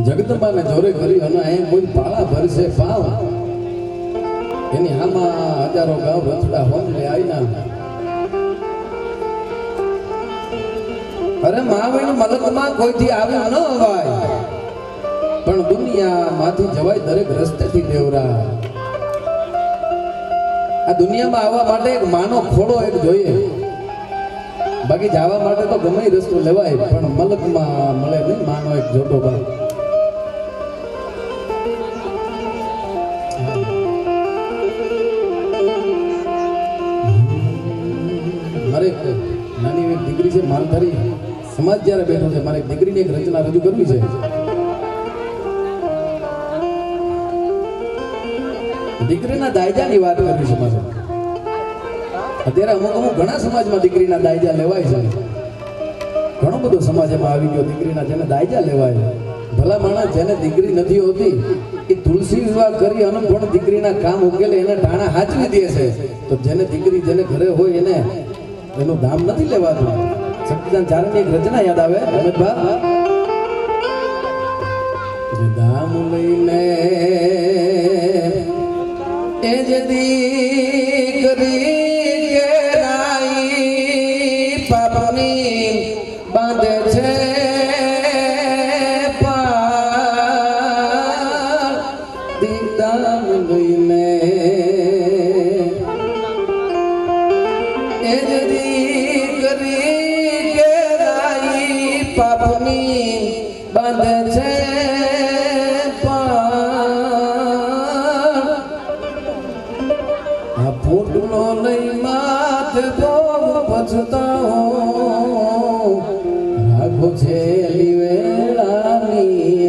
જગદંબાને જોરે કરી અને અહીં કોઈ પાળા ભરશે પાવ એની આમાં હજારો ગાવ રથડા હોમને આઈના અરે માવેણ મલકમાં કોઈથી આવ્યું ન અવાય પણ દુનિયામાંથી જવાય દરેક રસ્તેથી દેવરા આ દુનિયામાં આવવા માટે એક માનો ખોડો એક જોઈએ બાકી જવા માટે તો ગમે રસ્તો લેવાય પણ મલકમાં મળે નહીં માનો એક જોતો ભાઈ મારે નાની એક દીકરી છે માલધારી સમાજ જ્યારે બેઠો છે મારે દીકરીની એક રચના રજૂ કરવી છે દીકરીના દાયજાની વાત કરવી છે મારે અત્યારે અમુક ઘણા સમાજમાં દીકરીના દાયજા લેવાય છે ઘણો બધો સમાજ એમાં આવી ગયો દીકરીના જેને દાયજા લેવાય ભલા માણસ જેને દીકરી નથી હોતી એ તુલસી વિવાહ કરી અને પણ દીકરીના કામ ઉકેલે એને ટાણા હાચવી દે છે તો જેને દીકરી જેને ઘરે હોય એને એનું દામ નથી લેવાતું શક્તિદાન ચારણની એક રચના યાદ આવે અમિતભા જે દામ લઈને એ જે દીકરી કેરાઈ પાપની બાંધે છે પાર દીદામ લઈને એ જે દીકરી કેરાઈ પાપની બાંધે છે ફૂટનો લઈ માથે બહુ પછતાઓ રાખો છે વેળાની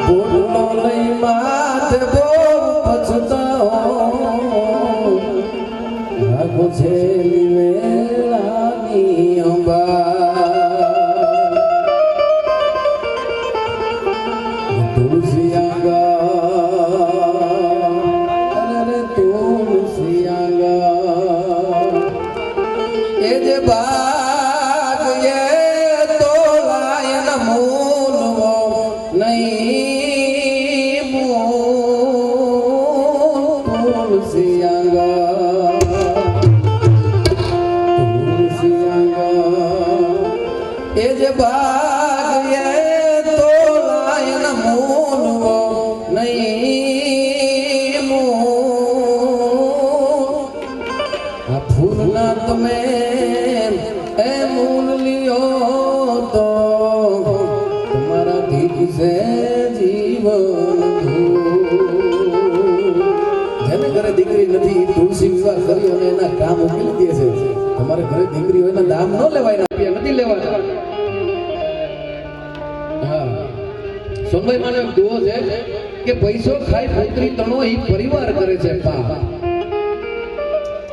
ફૂટનો લઈ માથે બહુ પછતાઓ રાખો છે વેળાની તુલસી તમે એ મૂલ લિયો તો તમારા ઠીક છે જીવન જેને ઘરે દીકરી નથી તુલસી વિવાહ કરી અને એના કામ ઉકેલી દે છે તમારે ઘરે દીકરી હોય એના દામ ન લેવાય રૂપિયા નથી લેવાના હા સોનભાઈ માનો એક દુઓ છે કે પૈસો ખાય પુત્રી તણો એ પરિવાર કરે છે પાપ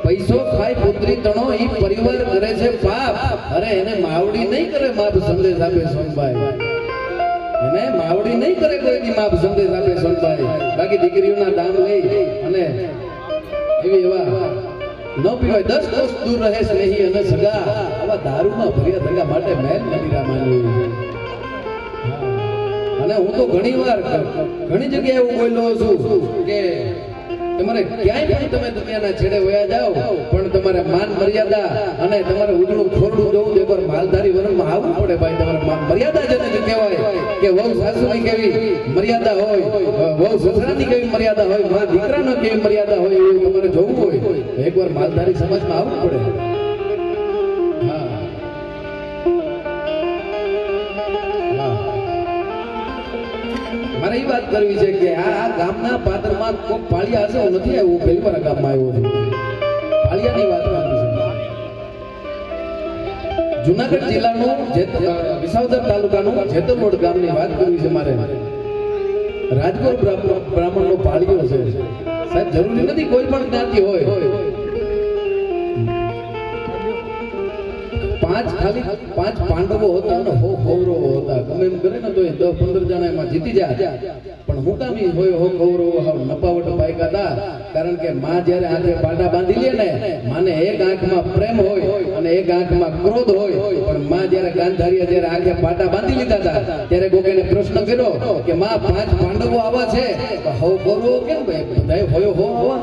પૈસો ખાય પુત્રી તણો ઈ પરિવાર કરે છે પાપ અરે એને માવડી નહીં કરે માપ સંદેશ આપે સોનભાઈ એને માવડી નહીં કરે કોઈની માપ સંદેશ આપે સોનભાઈ બાકી દીકરીઓના દામ લઈ અને એવી એવા ન પીવાય 10 કોસ દૂર રહે સ્નેહી અને સગા આવા દારૂમાં ભર્યા ધગા માટે મહેલ મંદિરા માનવી અને હું તો ઘણી જગ્યાએ એવું બોલ્યો છું કે તમારે ક્યાંય પણ તમે દુનિયાના છેડે વયા જાઓ પણ તમારે માન મર્યાદા અને તમારે ઉજળું ખોરડું જોવું એકવાર માલધારી વરણમાં આવવું પડે ભાઈ તમારે મર્યાદા જેને કહેવાય કે વહુ સાસુની કેવી મર્યાદા હોય વહુ સસરાની કેવી મર્યાદા હોય મા દીકરાનો કેવી મર્યાદા હોય એવું તમારે જોવું હોય એકવાર માલધારી સમાજમાં આવવું પડે મારે એ વાત કરવી છે કે આ ગામના પાદરમાં કોઈ પાળિયા હશે નથી આવ્યું પહેલી વાર ગામમાં આવ્યો છું પાળિયાની વાત કરવી છે જુનાગઢ જિલ્લાનું વિસાવદર તાલુકાનું જેતરલોડ ગામની વાત કરવી છે મારે રાજગોર બ્રાહ્મણનો પાળિયો છે સાહેબ જરૂરી નથી કોઈ પણ જ્ઞાતિ હોય પાંચ પાંડવો હતા અને 100 કૌરવો હતા ગમે એમ કરે ને તો 10-15 જણા એમાં જીતી જાય પણ મુકામી હોય 100 કૌરવો નપાવટ પાયકા હતા કારણ કે માં જ્યારે હાથે પાટા બાંધી લે ને માને એક આંખમાં પ્રેમ હોય અને એક આંખમાં ક્રોધ હોય પણ માં જ્યારે ગાંધારીએ જ્યારે આગે પાટા બાંધી લીધા હતા ત્યારે ગોગેને પ્રશ્ન કર્યો કે માં 5 પાંડવો આવા છે હો બોલો કેમ ભાઈ બધાય હોયો હો આવા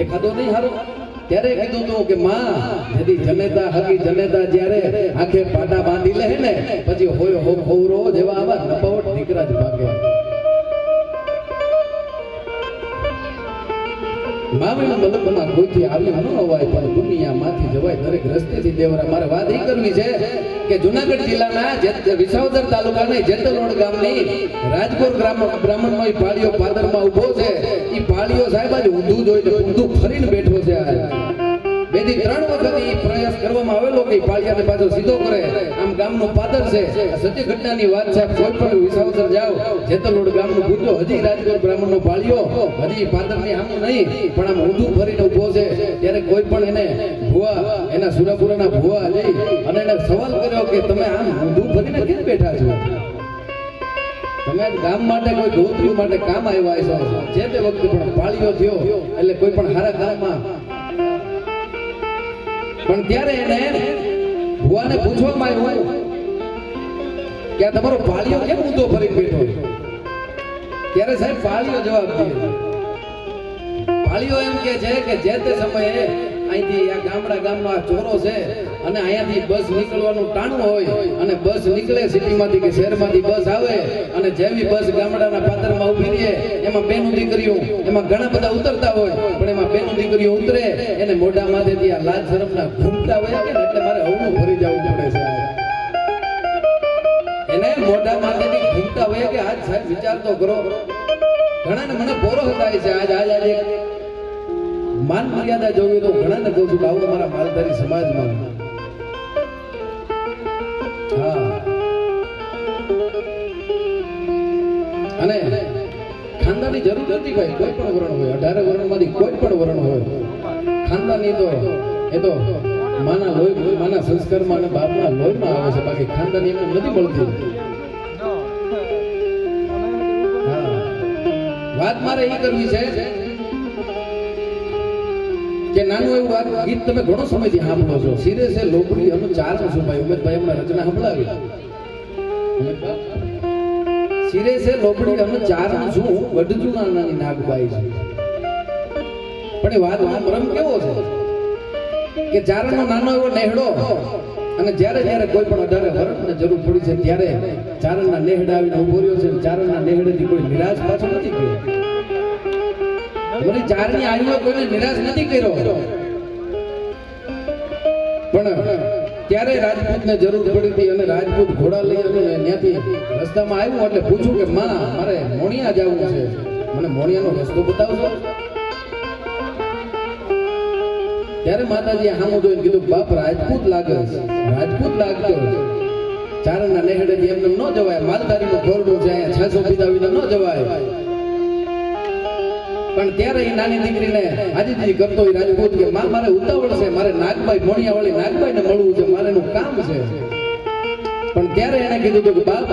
એકાદો નહીં હારો ત્યારે કીધું તું કે માં જેથી જનેતા હકી જનેતા જ્યારે આંખે પાટા બાંધી લે ને પછી હોયો હો ખોરો જેવા આવા નપાવટ દીકરા જ ભાગે મામલા મલકમાં કોઈથી આવી ન અવાય પણ દુનિયામાંથી જવાય દરેક રસ્તેથી દેવરા મારે વાત એ કરવી છે કે જુનાગઢ જિલ્લાના વિસાવદર તાલુકાના જેતલોડ ગામની રાજકોર બ્રાહ્મણનો ઈ પાળીઓ પાદરમાં ઊભો છે ઈ પાળીઓ સાહેબ આજ ઊંધું જોઈને ઊંધું ફરીને બેઠો છે આ 2 થી 3 વખત ઈ પ્રયાસ કરવામાં આવેલો કે પાળિયાને પાછો સીધો કરે આમ ગામનું પાદર છે સત્ય ઘટનાની વાત છે કોઈ પણ વિસાવદર જાવ જેતલોડ ગામનું પૂછો હજી રાજકોર બ્રાહ્મણનો પાળિયો હજી પાદરની આમ નહીં પણ આમ ઊંધું ફરીને ઊભો છે ત્યારે કોઈ પણ એને ભુવા એના સુરાપુરાના ભુવા જઈ અને એને સવાલ કર્યો કે તમે આમ ઊંધું ફરીને કેમ બેઠા છો તમે ગામ માટે કોઈ ધોત્રી માટે કામ આવ્યા છો જે તે વખતે પણ પાળિયો થયો એટલે કોઈ પણ હારા કામમાં પણ ત્યારે એને ભુવાને પૂછવામાં આવ્યું કે આ તમારો પાળિયો કેમ ઊંધો ફરીને બેઠો ત્યારે સાહેબ પાળિયો જવાબ દે પાળિયો એમ કે છે કે જે તે સમયે અહીંથી આ ગામનો આ ચોરો છે અને અહીંયાથી બસ નીકળવાનું ટાણું હોય અને બસ નીકળે સિટીમાંથી કે શહેરમાંથી બસ આવે અને જેવી બસ ગામડાના પાદરમાં ઊભી રહે એમાં બેનું દીકરીઓ એમાં ઘણા બધા ઉતરતા હોય પણ એમાં બેનું દીકરીઓ ઉતરે એને મોઢામાંથી આ લાજ શરમના ઘૂમતા હોય કે એટલે મારે હવનું ભરી જવું પડે છે એને મોઢામાંથી ઘૂમતા હોય કે આજ સાહેબ વિચાર તો કરો ઘણાને મને બોરો થાય છે આજ માન મર્યાદા જોવી તો ઘણાને કહું છું કે આવો મારા માલધારી સમાજમાં હા અને ખાનદાની જરૂર નથી ભાઈ કોઈ પણ વરણ હોય 18 વરણમાંથી કોઈ પણ વરણ હોય ખાનદાની તો એ તો માના લોહી માના સંસ્કારમાં અને બાપના લોહીમાં આવે છે બાકી ખાનદાની એમને નથી મળતી હા વાત મારે એ કરવી છે કે નાનું એવું આ ગીત તમે ઘણો સમયથી સાંભળો છો સિરે છે લોબડી અનુ ચારણ શું ભાઈ ઉમેદભાઈ એમના રચના સંભળાવી સિરે છે લોબડી અનુ ચારણ શું વડજુના નાની નાગબાઈ છે પણ એ વાત રમ કેવો છે કે ચારણનો નાનો એવો નેહડો અને જ્યારે કોઈ પણ 18 વર્ષની જરૂર પડી છે ત્યારે ચારણના નેહડા આવીને ઉભો રહ્યો છે ચારણના નેહડેથી કોઈ નિરાશ પાછો નથી ગયો મને ચારની આયુએ કોઈને નિરાશ નથી કર્યો પણ ત્યારે રાજપૂતને જરૂર પડી હતી અને રાજપૂત ઘોડા લઈ અને ત્યાંથી રસ્તામાં આવ્યું એટલે પૂછ્યું કે માં મારે મોણિયા જવું છે મને મોણિયાનો રસ્તો બતાવજો ત્યારે માતાજીએ સામું જોઈને કીધું બાપ રાજપૂત લાગે લાગતો ચારણના નેહડેથી એમને ન જવાય માલધારીનું ઘોરડું છે અહીંયા 600 પીધા વિના ન જવાય પણ ત્યારે એ નાની દીકરીને આજીજી કરતો એ રાજપૂત કે માં મારે ઉતાવળ છે મારે નાગબાઈ મોણિયાવાળી નાગબાઈને મળવું છે મારે એનું કામ છે પણ ત્યારે એને કીધું કે બાપ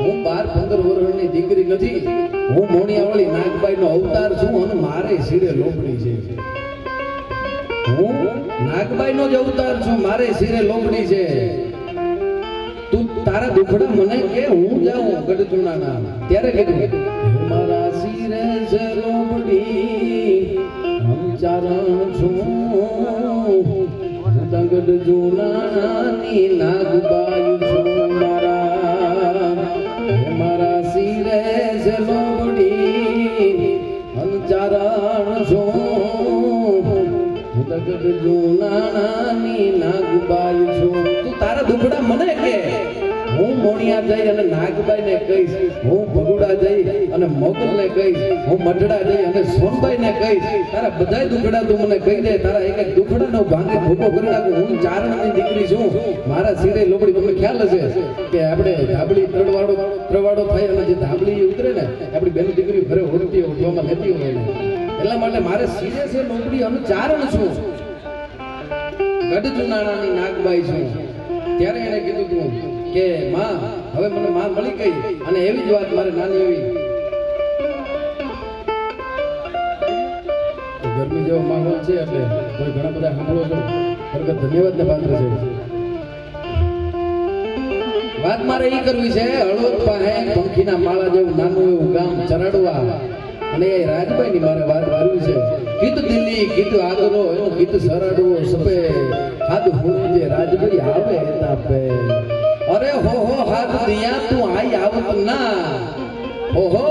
હું 12-15 વર્ષની દીકરી નથી હું મોણિયાવાળી નાગબાઈનો અવતાર છું અને મારે શિરે લોબડી છે હું નાગબાઈનો જ અવતાર છું મારે શિરે લોબડી છે તું તારા દુખડા મને કે હું જાઉં ગઢચૂણાના ત્યારે કીધું મારા શિરે છે લોબડી હમ ચારણ છું ગઢચૂણાની નાગબાઈ છું મારા શિરે છે લોબડી હમ ચારણ છું ગઢચૂણાની નાગબાઈ છું તું તારા દુખડા મને કે હું મોણિયા જઈ અને નાગબાઈને કહીશ હું ભગુડા જઈ અને મોગલને કહીશ હું મઢડા જઈ અને સોનબાઈને કહીશ તારા બધાય દુખડા તું મને કહી દે તારા એક દુખડાનો ભાંગે ભૂકો કરી નાખું હું ચારણની દીકરી છું મારા શિરે લોબડી તમને ખ્યાલ હશે કે આપણે ધાબળી ત્રવાડો થાય અને જે ધાબળી ઉતરે ને આપણી બેન દીકરી ઘરે ઓળખતી ઉઠવામાં લેતી હોય એટલા માટે મારે શિરે છે લોબડી અને ચારણ છું ગઢચૂણાની નાગબાઈ છું ત્યારે એને કીધું તું કે માં હવે મને માં મળી ગઈ અને એવી જ વાત મારે નાની એવી ગરમી જેવો માહોલ છે એટલે કોઈ ઘણા બધા સાંભળો છો ખરેખર ધન્યવાદ ને પાત્ર છે વાત મારે એ કરવી છે હળવદ પાસે પંખીના માળા જેવું નાનું એવું ગામ ચરાડવા અને એ રાજભાઈ ની મારે વાત કરવી છે કીધું દિલ્હી કીધું આગરો એનું કીધું સરાડવો સપે ખાધું હું જે રાજભાઈ આવે તાપે અરે હો હાથ દિયા તું આઈ આવત ના ઓહો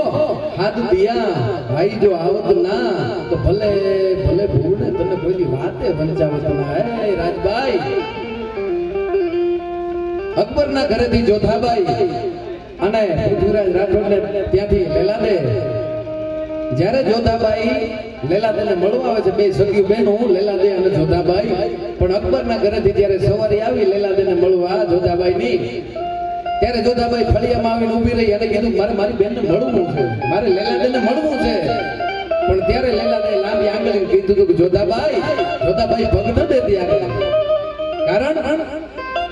હાથ દિયા ભાઈ જો આવત ના તો ભલે ભલે ભૂને તને કોઈની વાતે વંચાવત ના હે રાજભાઈ અકબરના ઘરેથી જોધાબાઈ અને પૃથ્વીરાજ રાઠોડને ત્યાંથી લેલાદે જ્યારે જોધાબાઈ લેલાદેને મળવા આવે છે બે સગી બહેનો લેલાદે અને જોધાબાઈ પણ અકબરના ઘરેથી જ્યારે સવારી આવી લેલાદેને મળવા જોધાબાઈની ત્યારે જોધાબાઈ ફળિયામાં આવીને ઊભી રહી અને કીધું મારે મારી બેનને મળવું છે મારે લેલાદેને મળવું છે પણ ત્યારે લેલાદે લાંબી આંગળી કીધું કે જોધાબાઈ પગ ન દેતી આગળ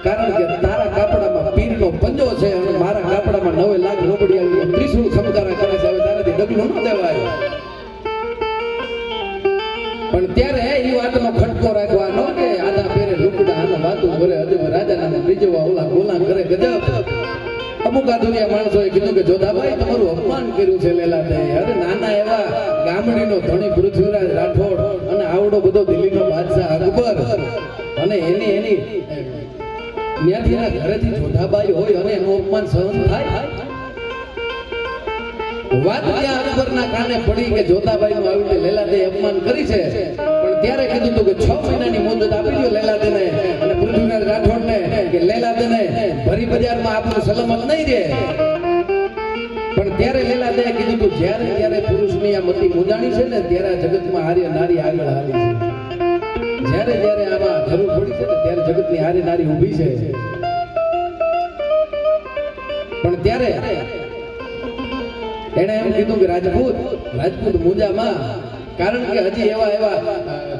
કારણ કે તારા કાપડામાં પીરનો પંજો છે અને મારા કાપડામાં 9 લાખ રોબડિયા ત્રિશુળ ખમકારા કરે છે હવે તારાથી ડગલું ન દેવાય પણ ત્યારે એ વાતનો ખટકો રાખવાનો કે આના પેરે લુકડા આનો વાતો કરે અજબ રાજાના બીજવા ઓલા ગોલા કરે ગજબ અમુક આધુનિયા માણસોએ કીધું કે જોધાબાઈ તમારું અપમાન કર્યું છે લેલાદે અરે નાના એવા ગામડીનો ધણી પૃથ્વીરાજ રાઠોડ અને આવડો બધો દિલ્હીનો બાદશાહ અકબર અને એની ત્યાંથી ઘરેથી જોધાબાઈ હોય અને એનું અપમાન સહન થાય વાત ત્યાં અકબરના કાને પડી કે જોધાબાઈ નું આવી રીતે લેલાદે અપમાન કરી છે પણ ત્યારે કીધું હતું કે 6 મહિનાની મુદત આપી દો લેલાદેને અને પૃથ્વીરાજ રાઠોડને કે લેલાદેને ભરી બજારમાં આપણું સલામત નહીં રહે પણ ત્યારે લેલાદે કીધું હતું જ્યારે પુરુષની આ મતિ મુજાણી છે ને ત્યારે જગતમાં આર્ય નારી આગળ હાલી છે જ્યારે આમાં જરૂર પડી છે ને ત્યારે જગતની આર્ય નારી ઊભી છે પણ ત્યારે એને એમ કીધું કે રાજપૂત મુજામાં કારણ કે હજી એવા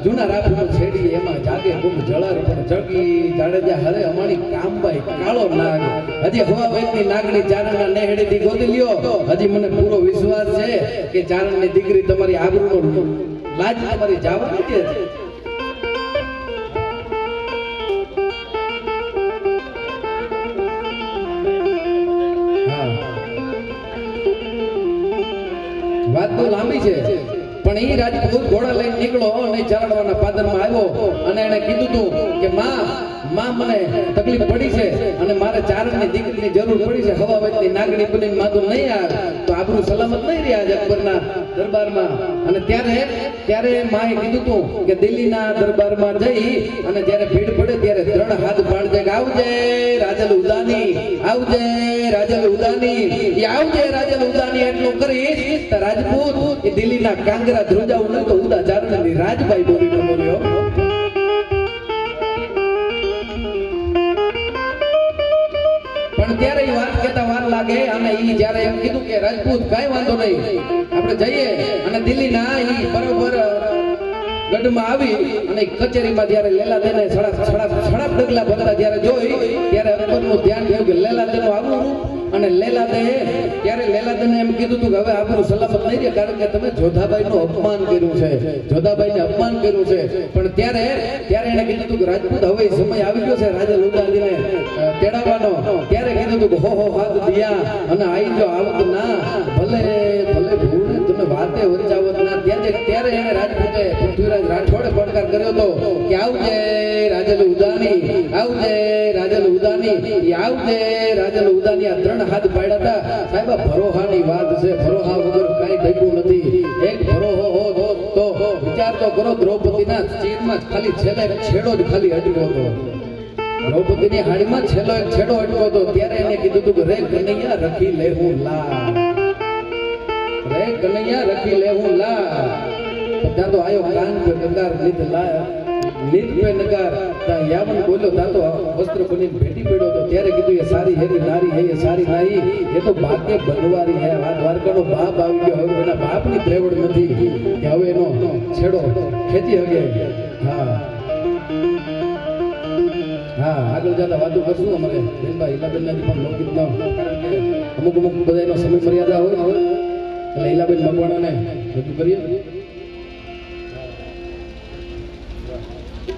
જૂના રાફનું છેડી એમાં જાગે ખૂબ જળાર પણ જગી જાડેજા હરે અમારી કામબાઈ કાળો નાગ હજી હવા વેગની નાગની ચારણના નેહડીથી ગોતી લ્યો હજી મને પૂરો વિશ્વાસ છે કે ચારણની દીકરી તમારી આબરૂનો લાજ તમારી જવાની છે વાત તો લાંબી છે પણ એ રાજપૂત ઘોડા લઈને નીકળો અને ચરણવાના પાદરમાં આવ્યો અને એને કીધું તું કે માં મને તકલીફ પડી છે અને મારે ચારણની દીકરીની જરૂર પડી છે હવા વેચની નાગણી બનીને માથું નહીં આવે તો આપણું સલામત નહીં રહ્યા અકબરના દરબારમાં અને ત્યારે માએ કીધું તું કે દિલ્હીના દરબારમાં જઈ અને જ્યારે ભીડ પડે ત્યારે 3 હાથ પાડજે કે આવજે રાજલ ઉદાની આવજે રાજલ ઉદાની આવજે રાજલ ઉદાની એટલું કરી તો રાજપૂત એ દિલ્હીના કાંગરા ધ્રુજાવું ન તો ઉદા ચારણની રાજભાઈ બોલી ન બોલ્યો પણ ત્યારે એ વાત કહેતા વાર લાગે અને ઈ જ્યારે એમ કીધું કે રાજપૂત કાઈ વાંધો નહીં આપણે જઈએ અને દિલ્હીના ઈ બરોબર ગઢમાં આવી અને કચેરીમાં જ્યારે લેલાદેને સડા ડગલા ભરતા જ્યારે જોઈ ત્યારે અકબરનું ધ્યાન થયું કે લેલાદેનું આવું અને લેલાદેને એમ કીધું હતું કે હવે આપણું સલામત નહીં રહે કારણ કે તમે જોધાબાઈનું અપમાન કર્યું છે જોધાબાઈને અપમાન કર્યું છે પણ ત્યારે એને કીધું હતું કે રાજપૂત હવે સમય આવી ગયો છે રાજા લુદાજીને તેડાવવાનો ત્યારે કીધું હતું કે હો હાથ દિયા અને આઈ જો આવત ના ભલે ભૂલ તમે વાતે વંચાવત ના ત્યારે એને રાજપૂતે પૃથ્વીરાજ રાઠોડે પડકાર કર્યો હતો કે આવજે રાજલ ઉદાની આવજે રાજલ ઉદાની આવજે રાજલ ઉદાની આ 3 હાથ પાડ્યા હતા સાહેબ ભરોહાની વાત છે ભરોહા વગર કાઈ ડગ્યું નથી એક ભરોહો હો તો વિચાર તો કરો દ્રૌપદીના ચીરમાં ખાલી છેડો જ ખાલી અટક્યો હતો દ્રૌપદીની હાડીમાં છેડો અટક્યો હતો ત્યારે એને કીધું હતું કે રે કનૈયા રખી લેવું લા રે કનૈયા રખી લેવું લા ત્યાં તો આયો કાન પે કંગાર લીધ લા લીધ પે નગાર ત્યાં યાવન બોલ્યો ત્યાં તો વસ્ત્ર બની ભેટી પડ્યો તો ત્યારે કીધું એ સારી હેરી નારી હે એ સારી નારી એ તો બાકે બનવારી હે આ દ્વારકાનો બાપ આવી ગયો હવે એના બાપની ત્રેવડ નથી કે હવે એનો છેડો ખેંચી હગે હા આગળ જતા વાતો કરશું અમારે બેનભાઈ ઈલાબેનનાથી પણ લોકગીત ન કારણ કે અમુક બધાનો સમય મર્યાદા હોય એટલે ઈલાબેન મકવાણાને રજૂ કરીએ